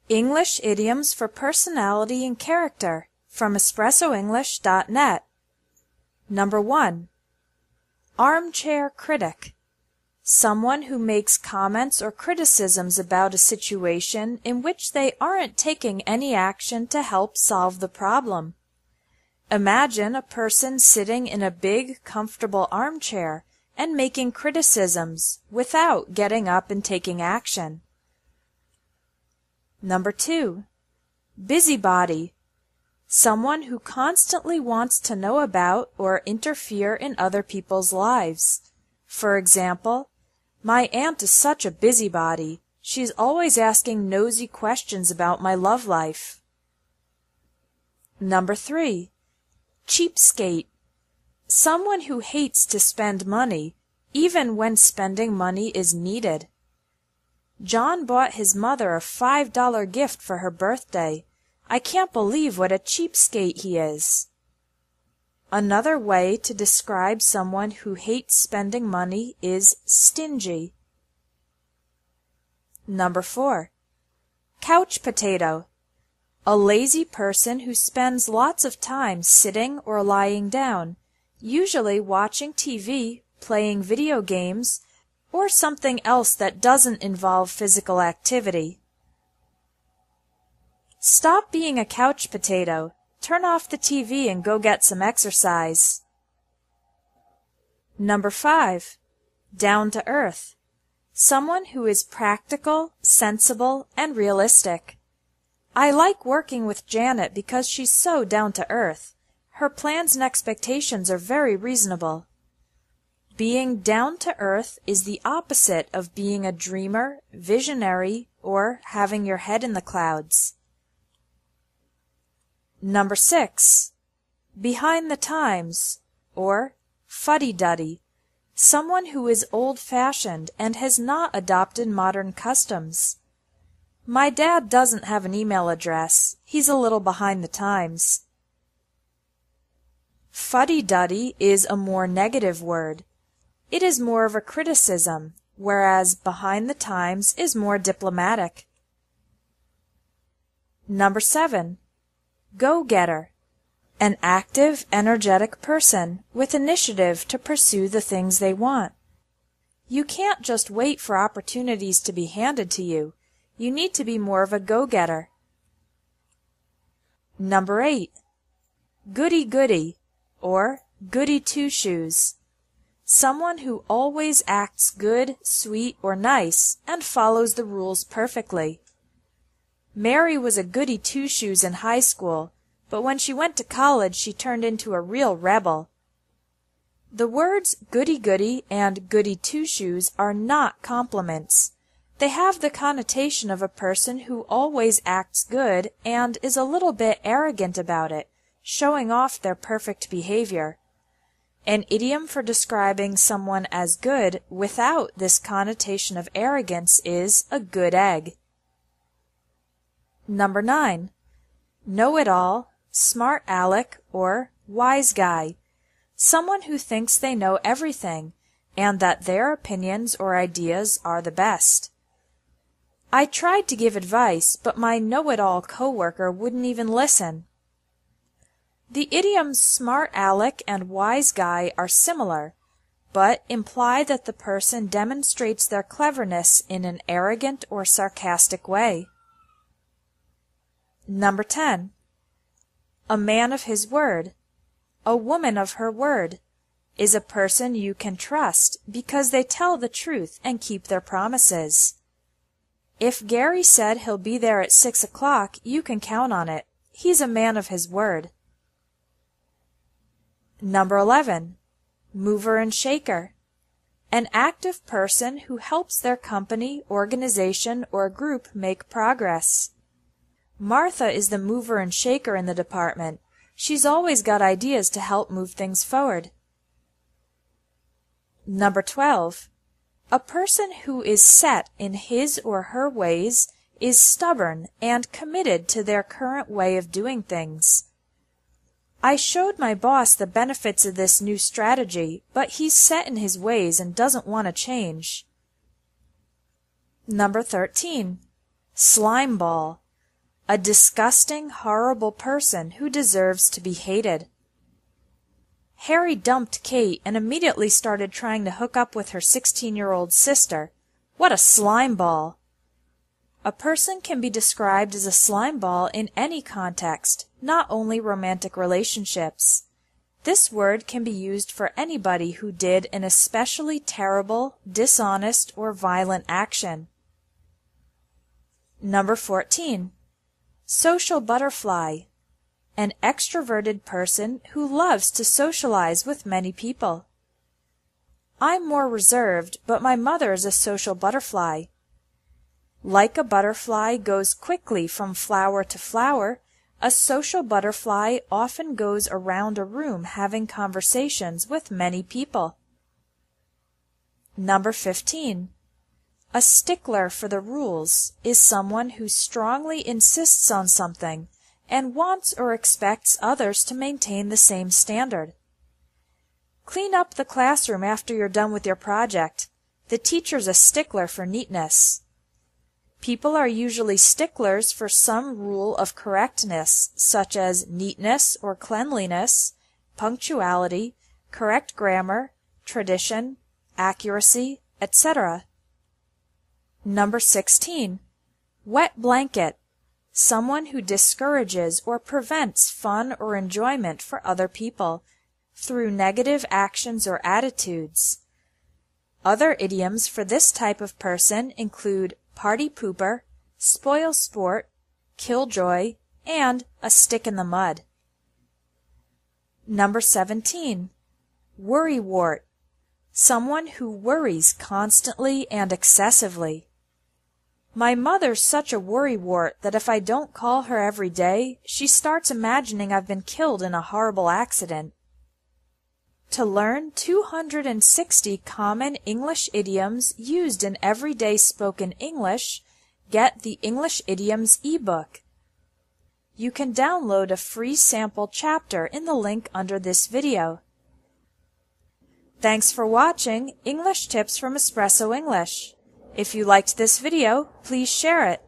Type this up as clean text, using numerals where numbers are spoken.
English idioms for personality and character from espressoenglish.net. Number 1. Armchair critic. Someone who makes comments or criticisms about a situation in which they aren't taking any action to help solve the problem. Imagine a person sitting in a big, comfortable armchair and making criticisms without getting up and taking action. Number 2. Busybody. Someone who constantly wants to know about or interfere in other people's lives. For example, my aunt is such a busybody. She's always asking nosy questions about my love life. Number 3. Cheapskate. Someone who hates to spend money, even when spending money is needed. John bought his mother a $5 gift for her birthday. I can't believe what a cheapskate he is. Another way to describe someone who hates spending money is stingy. Number 4. Couch potato. A lazy person who spends lots of time sitting or lying down, usually watching TV, playing video games, or something else that doesn't involve physical activity. Stop being a couch potato. Turn off the TV and go get some exercise. Number 5. Down to earth. Someone who is practical, sensible, and realistic. I like working with Janet because she's so down to earth. Her plans and expectations are very reasonable. Being down to earth is the opposite of being a dreamer, visionary, or having your head in the clouds. Number 6. Behind the times, or fuddy-duddy. Someone who is old-fashioned and has not adopted modern customs. My dad doesn't have an email address. He's a little behind the times. Fuddy-duddy is a more negative word. It is more of a criticism, whereas behind the times is more diplomatic. Number 7. Go-getter. An active, energetic person with initiative to pursue the things they want. You can't just wait for opportunities to be handed to you. You need to be more of a go-getter. Number 8. Goody-goody, or goody-two-shoes. Someone who always acts good, sweet, or nice and follows the rules perfectly. Mary was a goody-two-shoes in high school, but when she went to college she turned into a real rebel. The words goody-goody and goody-two-shoes are not compliments. They have the connotation of a person who always acts good and is a little bit arrogant about it, showing off their perfect behavior. An idiom for describing someone as good without this connotation of arrogance is a good egg. Number 9. Know-it-all, smart aleck, or wise guy. Someone who thinks they know everything and that their opinions or ideas are the best. I tried to give advice, but my know-it-all coworker wouldn't even listen. The idioms smart aleck and wise guy are similar, but imply that the person demonstrates their cleverness in an arrogant or sarcastic way. Number 10. A man of his word, a woman of her word, is a person you can trust because they tell the truth and keep their promises. If Gary said he'll be there at 6 o'clock, you can count on it. He's a man of his word. Number 11. Mover and shaker. An active person who helps their company, organization, or group make progress. Martha is the mover and shaker in the department. She's always got ideas to help move things forward. Number 12. A person who is set in his or her ways is stubborn and committed to their current way of doing things. I showed my boss the benefits of this new strategy, but he's set in his ways and doesn't want to change. Number 13. Slime ball. a disgusting, horrible person who deserves to be hated. Harry dumped Kate and immediately started trying to hook up with her 16-year-old sister. What a slime ball! A person can be described as a slime ball in any context, not only romantic relationships. This word can be used for anybody who did an especially terrible, dishonest, or violent action. Number 14. Social butterfly. An extroverted person who loves to socialize with many people. I'm more reserved, but my mother is a social butterfly. Like a butterfly goes quickly from flower to flower, a social butterfly often goes around a room having conversations with many people. Number 15. A stickler for the rules is someone who strongly insists on something and wants or expects others to maintain the same standard. Clean up the classroom after you're done with your project. The teacher's a stickler for neatness. People are usually sticklers for some rule of correctness, such as neatness or cleanliness, punctuality, correct grammar, tradition, accuracy, etc. Number 16. Wet blanket. Someone who discourages or prevents fun or enjoyment for other people through negative actions or attitudes. Other idioms for this type of person include party pooper, spoil sport, killjoy, and a stick in the mud. Number 17. Worrywart. Someone who worries constantly and excessively. My mother's such a worrywart that if I don't call her every day, she starts imagining I've been killed in a horrible accident. To learn 260 common English idioms used in everyday spoken English, get the English Idioms ebook. You can download a free sample chapter in the link under this video. Thanks for watching English Tips from Espresso English. If you liked this video, please share it.